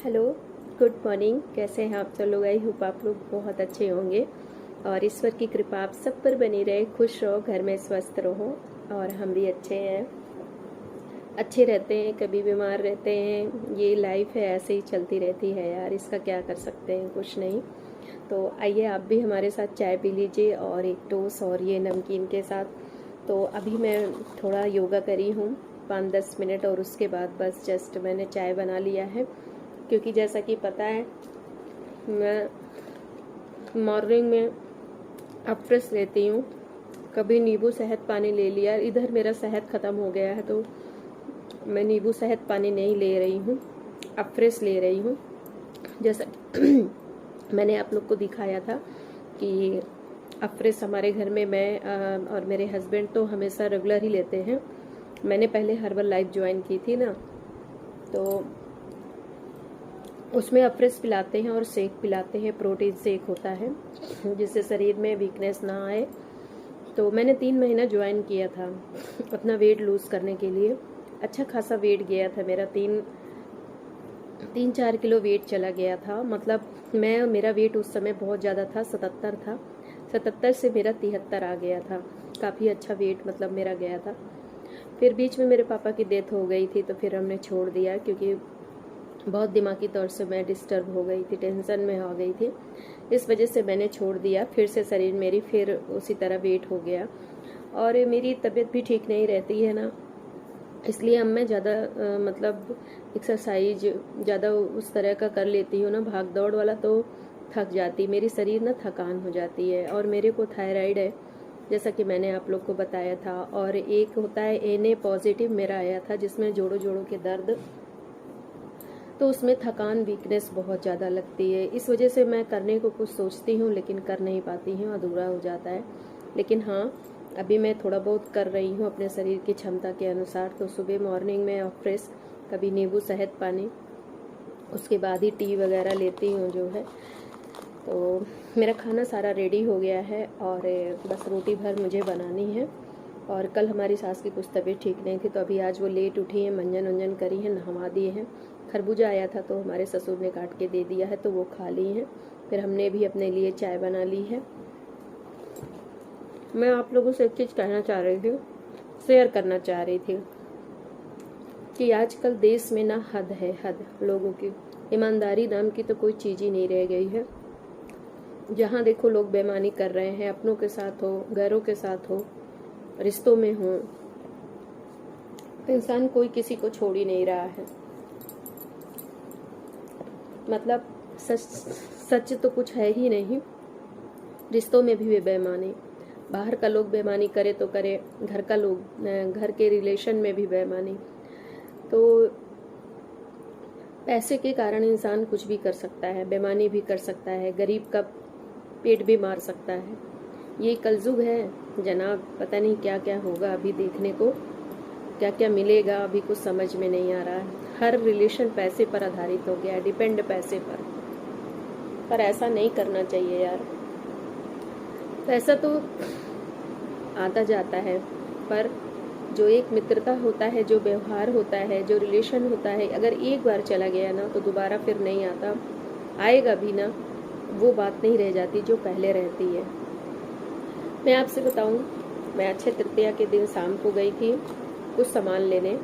Hello, good morning. कैसे हैं आप सब लोग? आई होप आप लोग बहुत अच्छे होंगे और ईश्वर की कृपा आप सब पर बनी रहे। खुश रहो, घर में स्वस्थ रहो। और हम भी अच्छे हैं, अच्छे रहते हैं, कभी बीमार रहते हैं। ये लाइफ है, ऐसे ही चलती रहती है यार, इसका क्या कर सकते हैं, कुछ नहीं। तो आइए आप भी हमारे साथ चाय पी लीजिए और एक टोस्ट और ये नमकीन के साथ। तो अभी मैं थोड़ा योगा करी हूँ 5-10 मिनट और उसके बाद बस जस्ट मैंने चाय बना लिया है, क्योंकि जैसा कि पता है मैं मॉर्निंग में अफ्रेश लेती हूँ। कभी नींबू शहद पानी ले लिया, इधर मेरा शहद ख़त्म हो गया है तो मैं नींबू शहद पानी नहीं ले रही हूँ, अफ्रेश ले रही हूँ। जैसा मैंने आप लोग को दिखाया था कि अफ्रेश हमारे घर में मैं और मेरे हस्बैंड तो हमेशा रेगुलर ही लेते हैं। मैंने पहले हर्बल लाइफ ज्वाइन की थी ना, तो उसमें अफ्रेश पिलाते हैं और शेक पिलाते हैं, प्रोटीन शेक होता है जिससे शरीर में वीकनेस ना आए। तो मैंने 3 महीना ज्वाइन किया था अपना वेट लूज़ करने के लिए। अच्छा खासा वेट गया था मेरा, 3-4 किलो वेट चला गया था। मतलब मेरा वेट उस समय बहुत ज़्यादा था, 77 था। 77 से मेरा 73 आ गया था। काफ़ी अच्छा वेट मतलब मेरा गया था। फिर बीच में मेरे पापा की डेथ हो गई थी, तो फिर हमने छोड़ दिया, क्योंकि बहुत दिमागी तौर से मैं डिस्टर्ब हो गई थी, टेंशन में हो गई थी। इस वजह से मैंने छोड़ दिया। फिर से शरीर मेरी फिर उसी तरह वेट हो गया और मेरी तबीयत भी ठीक नहीं रहती है ना, इसलिए अब मैं ज़्यादा मतलब एक्सरसाइज ज़्यादा उस तरह का कर लेती हूँ ना, भाग दौड़ वाला, तो थक जाती मेरी शरीर ना, थकान हो जाती है। और मेरे को थायराइड है, जैसा कि मैंने आप लोग को बताया था। और एक होता है NA पॉजिटिव मेरा आया था, जिसमें जोड़ों के दर्द, तो उसमें थकान वीकनेस बहुत ज़्यादा लगती है। इस वजह से मैं करने को कुछ सोचती हूँ लेकिन कर नहीं पाती हूँ, अधूरा हो जाता है। लेकिन हाँ, अभी मैं थोड़ा बहुत कर रही हूँ अपने शरीर की क्षमता के अनुसार। तो सुबह मॉर्निंग में फ्रेश, कभी नींबू शहद पानी, उसके बाद ही टी वगैरह लेती हूँ जो है। तो मेरा खाना सारा रेडी हो गया है और बस रोटी भर मुझे बनानी है। और कल हमारी सास की कुछ तबीयत ठीक नहीं थी, तो अभी आज वो लेट उठी हैं, मंजन वंजन करी हैं, नहवा दिए हैं। खरबूजा आया था तो हमारे ससुर ने काट के दे दिया है, तो वो खा ली हैं। फिर हमने भी अपने लिए चाय बना ली है। मैं आप लोगों से एक चीज़ कहना चाह रही थी, शेयर करना चाह रही थी कि आजकल देश में ना हद है, हद लोगों की। ईमानदारी नाम की तो कोई चीज़ ही नहीं रह गई है। जहाँ देखो लोग बेईमानी कर रहे हैं, अपनों के साथ हो, गैरों के साथ हो, रिश्तों में हो। इंसान कोई किसी को छोड़ ही नहीं रहा है। मतलब सच तो कुछ है ही नहीं। रिश्तों में भी बेईमानी, बाहर का लोग बेईमानी करे तो करे, घर का लोग, घर के रिलेशन में भी बेईमानी। तो पैसे के कारण इंसान कुछ भी कर सकता है, बेईमानी भी कर सकता है, गरीब का पेट भी मार सकता है। ये कलयुग है जनाब, पता नहीं क्या क्या होगा अभी, देखने को क्या क्या मिलेगा अभी कुछ समझ में नहीं आ रहा है। हर रिलेशन पैसे पर आधारित हो गया है, डिपेंड पैसे पर ऐसा नहीं करना चाहिए यार। पैसा तो आता जाता है, पर जो एक मित्रता होता है, जो व्यवहार होता है, जो रिलेशन होता है, अगर एक बार चला गया ना तो दोबारा फिर नहीं आता, आएगा भी ना, वो बात नहीं रह जाती जो पहले रहती है। मैं आपसे बताऊं, मैं अक्षय तृतीया के दिन शाम को गई थी कुछ सामान लेने,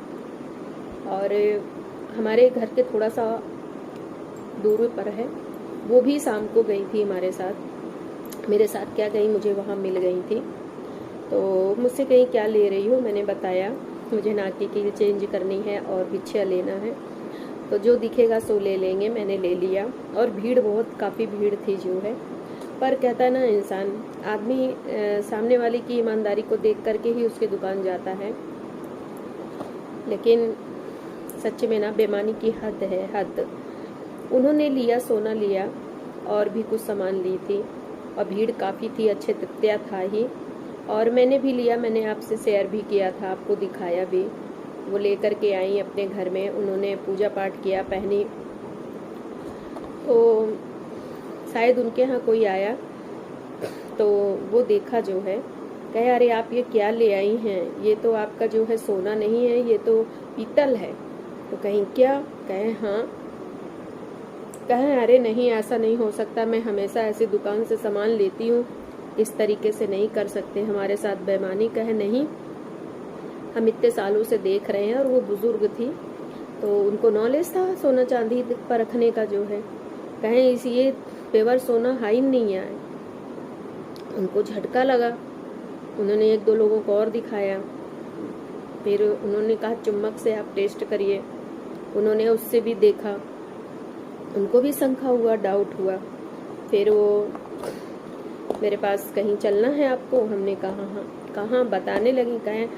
और हमारे घर के थोड़ा सा दूर पर है, वो भी शाम को गई थी हमारे साथ। मेरे साथ क्या गई, मुझे वहाँ मिल गई थी। तो मुझसे कहीं क्या ले रही हो, मैंने बताया मुझे नाकी की चेंज करनी है और बिछिया लेना है, तो जो दिखेगा सो ले लेंगे। मैंने ले लिया और भीड़ बहुत, काफ़ी भीड़ थी जो है। पर कहता है ना इंसान, आदमी सामने वाले की ईमानदारी को देख करके ही उसकी दुकान जाता है। लेकिन सच में ना बेईमानी की हद है, हद। उन्होंने लिया, सोना लिया और भी कुछ सामान ली थी, और भीड़ काफ़ी थी, अक्षय तृतीया था ही। और मैंने भी लिया, मैंने आपसे शेयर भी किया था, आपको दिखाया भी। वो लेकर के आई अपने घर में, उन्होंने पूजा पाठ किया, पहनी। तो शायद उनके यहाँ कोई आया तो वो देखा जो है, कहे अरे आप ये क्या ले आई हैं, ये तो आपका जो है सोना नहीं है, ये तो पीतल है। तो कहीं क्या, कहे हाँ। कहें अरे नहीं ऐसा नहीं हो सकता, मैं हमेशा ऐसी दुकान से सामान लेती हूँ, इस तरीके से नहीं कर सकते, हमारे साथ बेईमानी। कहे नहीं, हम इतने सालों से देख रहे हैं। और वो बुजुर्ग थी तो उनको नॉलेज था सोना चांदी परखने का जो है। कहें इस ये पेवर सोना हाइन नहीं आए। उनको झटका लगा, उन्होंने 1-2 लोगों को और दिखाया, फिर उन्होंने कहा चुम्बक से आप टेस्ट करिए। उन्होंने उससे भी देखा, उनको भी शंका हुआ, डाउट हुआ। फिर वो मेरे पास कहीं चलना है आपको, हमने कहा हाँ। कहाँ बताने लगी, कहें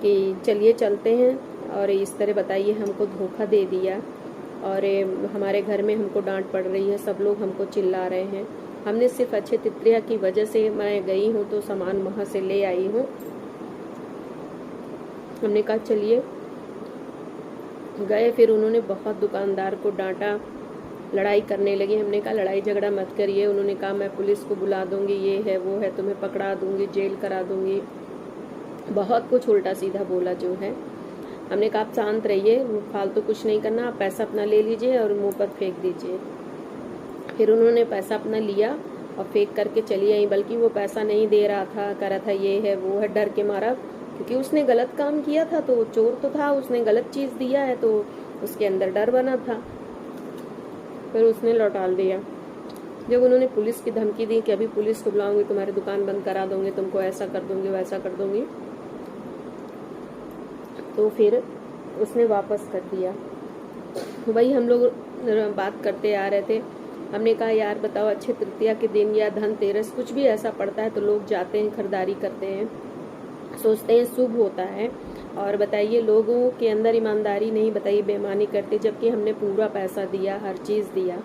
कि चलिए चलते हैं, और इस तरह बताइए हमको धोखा दे दिया और हमारे घर में हमको डांट पड़ रही है, सब लोग हमको चिल्ला रहे हैं, हमने सिर्फ अच्छे तित्रिया की वजह से मैं गई हूँ तो सामान वहाँ से ले आई हूँ। हमने कहा चलिए, गए। फिर उन्होंने बहुत दुकानदार को डांटा, लड़ाई करने लगी। हमने कहा लड़ाई झगड़ा मत करिए। उन्होंने कहा मैं पुलिस को बुला दूंगी, ये है वो है, तुम्हें पकड़ा दूंगी, जेल करा दूंगी, बहुत कुछ उल्टा सीधा बोला जो है। हमने कहा आप शांत रहिए, फालतू कुछ नहीं करना, आप पैसा अपना ले लीजिए और मुंह पर फेंक दीजिए। फिर उन्होंने पैसा अपना लिया और फेंक करके चली आई। बल्कि वो पैसा नहीं दे रहा था, कह रहा था ये है वो है, डर के मारा, क्योंकि उसने गलत काम किया था, तो चोर तो था, उसने गलत चीज़ दिया है तो उसके अंदर डर बना था। फिर उसने लौटा दिया। जब उन्होंने पुलिस की धमकी दी कि अभी पुलिस को बुलाऊंगी, तुम्हारी दुकान बंद करा दूंगी, तुमको ऐसा कर दूंगी वैसा कर दूंगी, तो फिर उसने वापस कर दिया। वही हम लोग बात करते आ रहे थे। हमने कहा यार बताओ, अच्छे तृतीया के दिन या धनतेरस कुछ भी ऐसा पड़ता है तो लोग जाते हैं, खरीदारी करते हैं, सोचते हैं शुभ होता है, और बताइए लोगों के अंदर ईमानदारी नहीं, बताइए बेईमानी करते, जबकि हमने पूरा पैसा दिया, हर चीज़ दिया,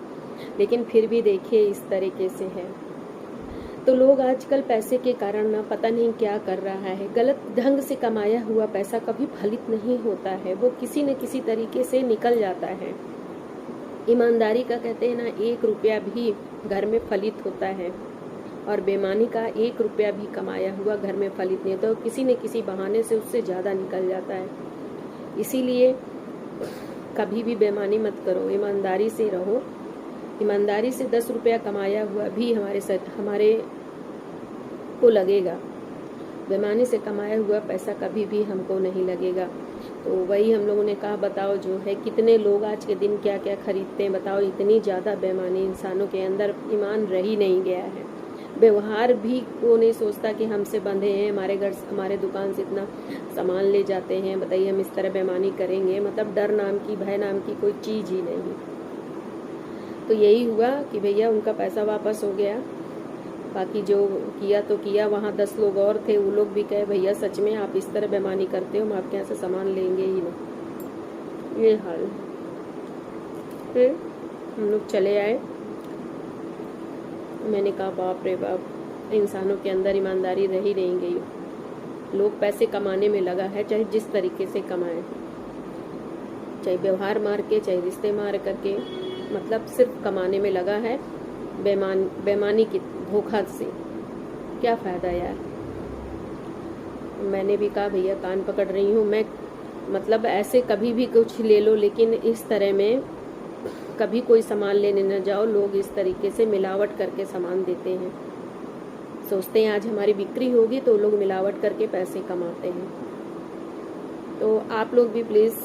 लेकिन फिर भी देखिए इस तरीके से है। तो लोग आजकल पैसे के कारण ना पता नहीं क्या कर रहा है। गलत ढंग से कमाया हुआ पैसा कभी फलित नहीं होता है, वो किसी न किसी तरीके से निकल जाता है। ईमानदारी का कहते हैं ना, 1 रुपया भी घर में फलित होता है, और बेईमानी का 1 रुपया भी कमाया हुआ घर में फलित नहीं होता, तो किसी न किसी बहाने से उससे ज़्यादा निकल जाता है। इसीलिए कभी भी बेईमानी मत करो, ईमानदारी से रहो। ईमानदारी से 10 रुपया कमाया हुआ भी हमारे को लगेगा, बेईमानी से कमाया हुआ पैसा कभी भी हमको नहीं लगेगा। तो वही हम लोगों ने कहा बताओ जो है, कितने लोग आज के दिन क्या क्या खरीदते हैं, बताओ इतनी ज़्यादा बेईमानी, इंसानों के अंदर ईमान रह ही नहीं गया है। व्यवहार भी को नहीं सोचता कि हमसे बंधे हैं, हमारे घर हमारे दुकान से इतना सामान ले जाते हैं, बताइए हम इस तरह बेईमानी करेंगे, मतलब डर नाम की, भय नाम की कोई चीज़ ही नहीं। तो यही हुआ कि भैया उनका पैसा वापस हो गया। बाकी जो किया तो किया, वहाँ 10 लोग और थे, वो लोग भी कहे भैया सच में आप इस तरह बेईमानी करते हो, हम आपके यहाँ से सामान लेंगे ही नहीं। ये हाल। फिर हम लोग चले आए। मैंने कहा बाप रे बाप, इंसानों के अंदर ईमानदारी रह ही नहीं गई। लोग पैसे कमाने में लगा है, चाहे जिस तरीके से कमाएं, चाहे व्यवहार मार के, चाहे रिश्ते मार करके, मतलब सिर्फ कमाने में लगा है। बेईमानी की धोखा से क्या फ़ायदा यार। मैंने भी कहा भैया कान पकड़ रही हूँ मैं, मतलब ऐसे कभी भी कुछ ले लो, लेकिन इस तरह में कभी कोई सामान लेने न जाओ। लोग इस तरीके से मिलावट करके सामान देते हैं, सोचते हैं आज हमारी बिक्री होगी, तो लोग मिलावट करके पैसे कमाते हैं। तो आप लोग भी प्लीज़,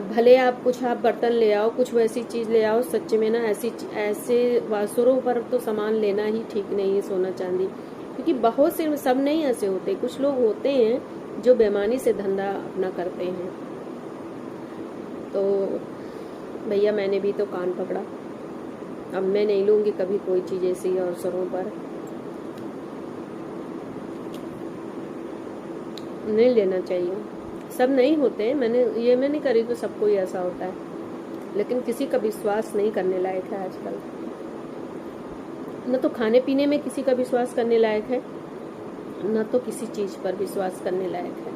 भले आप बर्तन ले आओ, कुछ वैसी चीज़ ले आओ, सच में ना ऐसे वासुरों पर तो सामान लेना ही ठीक नहीं है, सोना चांदी, क्योंकि बहुत से, सब नहीं ऐसे होते, कुछ लोग होते हैं जो बेईमानी से धंधा अपना करते हैं। तो भैया मैंने भी तो कान पकड़ा, अब मैं नहीं लूँगी कभी कोई चीज़ ऐसी अवसरों पर, नहीं लेना चाहिए। सब नहीं होते हैं, मैंने नहीं करी तो सबको ही ऐसा होता है, लेकिन किसी का विश्वास नहीं करने लायक है आजकल। न तो खाने पीने में किसी का विश्वास करने लायक है, न तो किसी चीज़ पर विश्वास करने लायक है।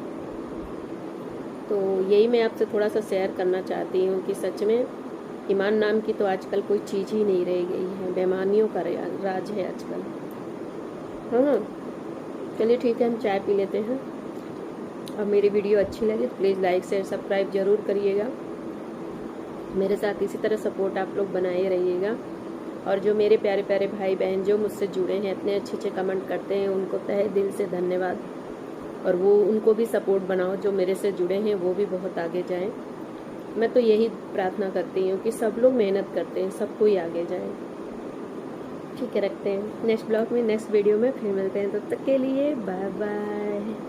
तो यही मैं आपसे थोड़ा सा शेयर करना चाहती हूँ कि सच में ईमान नाम की तो आजकल कोई चीज़ ही नहीं रह गई है, बेईमानियों का राज है आजकल। हाँ चलिए ठीक है, हम चाय पी लेते हैं। और मेरी वीडियो अच्छी लगे तो प्लीज़ लाइक शेयर सब्सक्राइब ज़रूर करिएगा। मेरे साथ इसी तरह सपोर्ट आप लोग बनाए रहिएगा। और जो मेरे प्यारे प्यारे भाई बहन जो मुझसे जुड़े हैं, इतने अच्छे अच्छे कमेंट करते हैं, उनको तहे दिल से धन्यवाद। और वो उनको भी सपोर्ट बनाओ, जो मेरे से जुड़े हैं वो भी बहुत आगे जाएं। मैं तो यही प्रार्थना करती हूँ कि सब लोग मेहनत करते हैं, सब कोई आगे जाए। ठीक है, रखते हैं। नेक्स्ट ब्लॉग में, नेक्स्ट वीडियो में फिर मिलते हैं। तब तक के लिए बाय बाय।